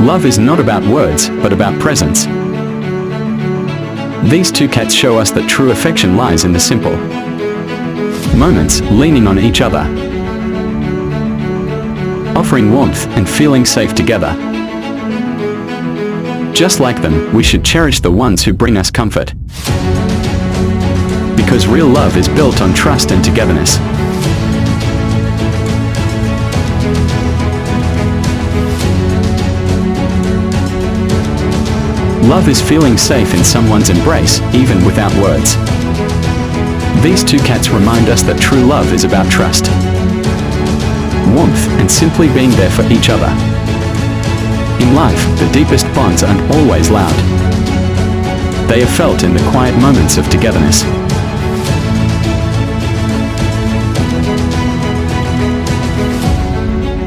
Love is not about words, but about presence. These two cats show us that true affection lies in the simple moments, leaning on each other, offering warmth and feeling safe together. Just like them, we should cherish the ones who bring us comfort. Because real love is built on trust and togetherness. Love is feeling safe in someone's embrace, even without words. These two cats remind us that true love is about trust, warmth, and simply being there for each other. In life, the deepest bonds aren't always loud. They are felt in the quiet moments of togetherness.